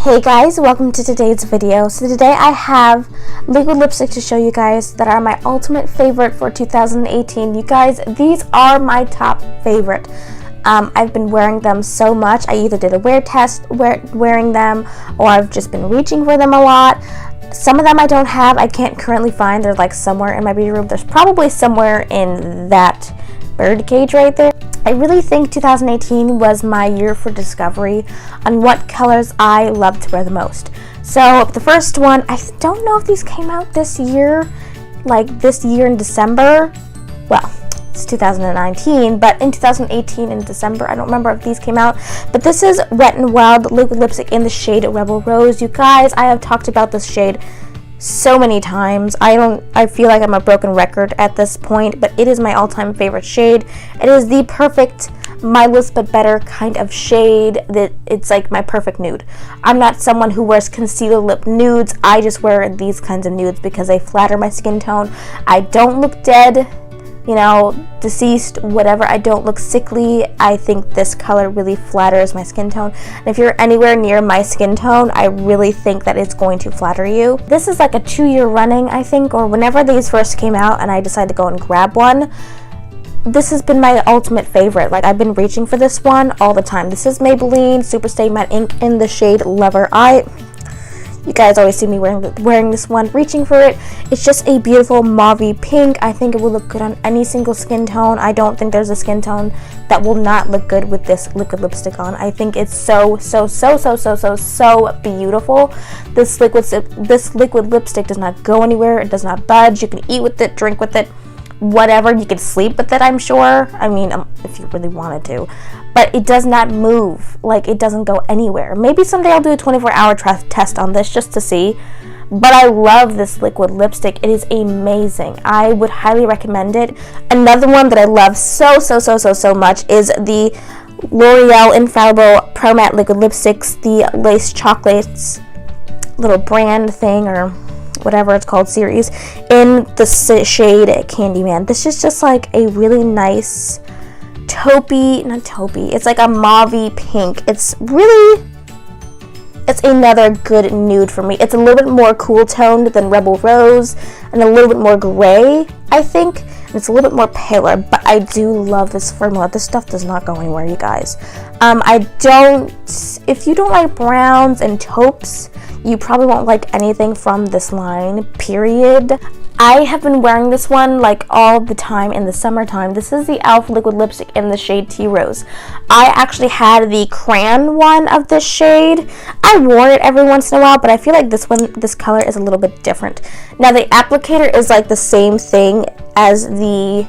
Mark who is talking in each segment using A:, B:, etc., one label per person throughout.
A: Hey guys, welcome to today's video. So today I have liquid lipstick to show you guys that are my ultimate favorite for 2018. You guys, these are my top favorite. I've been wearing them so much. I either did a wear test wearing them, or I've just been reaching for them a lot. Some of them I don't have. I can't currently find. They're like somewhere in my beauty room. There's probably somewhere in that bird cage right there. I really think 2018 was my year for discovery on what colors I love to wear the most. So the first one, I don't know if these came out this year, like this year in December. Well, it's 2019, but in 2018 in December, I don't remember if these came out. But this is Wet n Wild liquid lipstick in the shade Rebel Rose. You guys, I have talked about this shade so many times. I feel like I'm a broken record at this point, but it is my all-time favorite shade. It is the perfect My Lips But Better kind of shade. That it's like my perfect nude. I'm not someone who wears concealer lip nudes. I just wear these kinds of nudes because they flatter my skin tone. I don't look dead, you know, deceased, whatever. I don't look sickly. I think this color really flatters my skin tone. And if you're anywhere near my skin tone, I really think that it's going to flatter you. This is like a 2-year running, I think, or whenever these first came out and I decided to go and grab one. This has been my ultimate favorite. Like, I've been reaching for this one all the time. This is Maybelline Superstay Matte Ink in the shade Lover. You guys always see me wearing this one, reaching for it. It's just a beautiful mauve pink. I think it will look good on any single skin tone. I don't think there's a skin tone that will not look good with this liquid lipstick on. I think it's so beautiful. This liquid lipstick does not go anywhere. It does not budge. You can eat with it, drink with it, whatever. You could sleep with it, I'm sure. I mean, if you really wanted to. But it does not move. Like, it doesn't go anywhere. Maybe someday I'll do a 24-hour test on this just to see. But I love this liquid lipstick. It is amazing. I would highly recommend it. Another one that I love so much is the L'Oreal Infallible Pro Matte Liquid Lipsticks, the Lace Chocolates little brand thing, or whatever it's called, series, in the shade Candyman. This is just like a really nice it's like a mauve pink. It's another good nude for me. It's a little bit more cool toned than Rebel Rose and a little bit more gray, I think, and it's a little bit more paler, but I do love this formula. This stuff does not go anywhere, you guys. If you don't like browns and taupes, you probably won't like anything from this line, period. I have been wearing this one like all the time in the summertime. This is the e.l.f. liquid lipstick in the shade Tea Rose. I actually had the crayon one of this shade. I wore it every once in a while, but I feel like this color is a little bit different. Now the applicator is like the same thing as the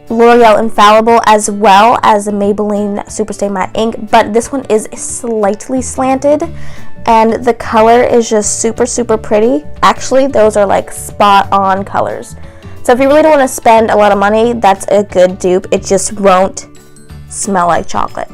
A: L'Oreal Infallible as well as the Maybelline Superstay Matte Ink, but this one is slightly slanted. And the color is just super pretty. Actually, those are like spot on colors. So if you really don't want to spend a lot of money, that's a good dupe. It just won't smell like chocolate.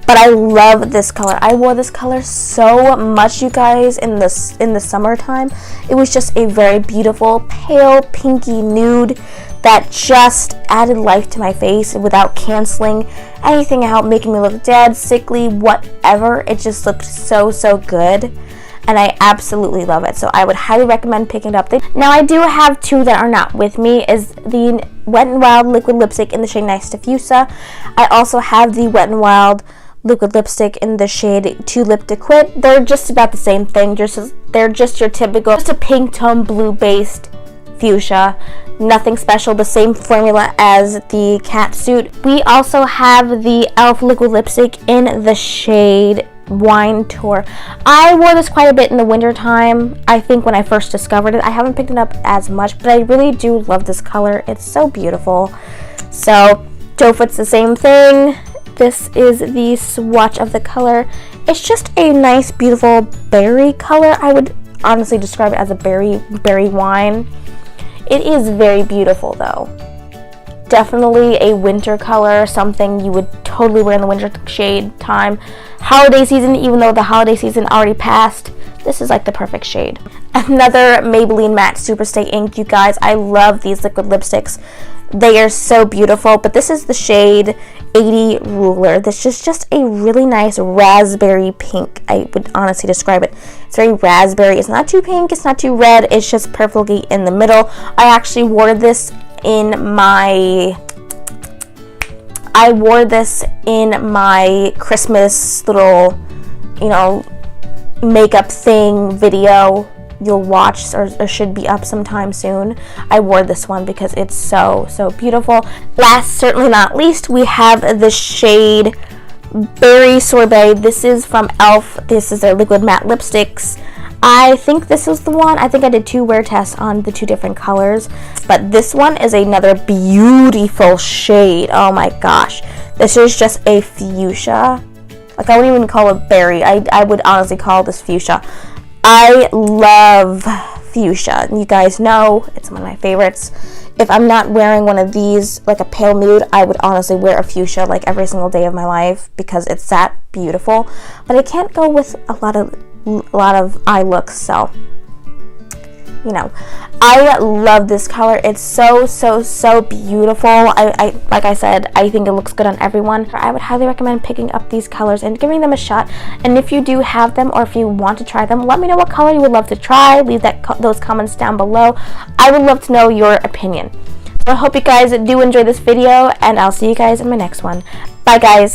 A: But I love this color. I wore this color so much, you guys, in the summertime. It was just a very beautiful, pale, pinky nude that just added life to my face without canceling anything out, making me look dead, sickly, whatever. It just looked so good, and I absolutely love it. So I would highly recommend picking it up. Now I do have two that are not with me. Is the Wet n Wild liquid lipstick in the shade Nice Diffusa. I also have the Wet n Wild liquid lipstick in the shade Too Lip to Quit. They're just about the same thing. They're just your typical, just a pink tone blue based fuchsia. Nothing special, the same formula as the cat suit. We also have the e.l.f. liquid lipstick in the shade Wine Tour. I wore this quite a bit in the winter time, I think, when I first discovered it. I haven't picked it up as much, but I really do love this color. It's so beautiful. So Doe Foot's the same thing. This is the swatch of the color. It's just a nice, beautiful berry color. I would honestly describe it as a berry wine. It is very beautiful, though. Definitely a winter color, something you would totally wear in the winter shade time. Holiday season, even though the holiday season already passed, this is like the perfect shade. Another Maybelline Matte Superstay Ink, you guys. I love these liquid lipsticks. They are so beautiful, but this is the shade 80 Ruler. This is just a really nice raspberry pink. I would honestly describe it. It's very raspberry. It's not too pink, it's not too red, it's just perfectly in the middle. I actually wore this in my Christmas little, makeup thing video you'll watch or should be up sometime soon. I wore this one because it's so beautiful. Last, certainly not least, we have the shade Berry Sorbet. This is from e.l.f. This is their liquid matte lipsticks. I think this is the one. I think I did 2 wear tests on the 2 different colors, but this one is another beautiful shade. Oh my gosh, this is just a fuchsia. Like, I wouldn't even call it berry. I would honestly call this fuchsia. I love fuchsia. You guys know it's one of my favorites. If I'm not wearing one of these, like a pale nude, I would honestly wear a fuchsia like every single day of my life because it's that beautiful. But I can't go with a lot of eye looks, so I love this color. It's so beautiful. I like I said, I think it looks good on everyone. I would highly recommend picking up these colors and giving them a shot. And if you do have them, or if you want to try them, let me know what color you would love to try. Leave those comments down below. I would love to know your opinion. I hope you guys do enjoy this video, and I'll see you guys in my next one. Bye guys.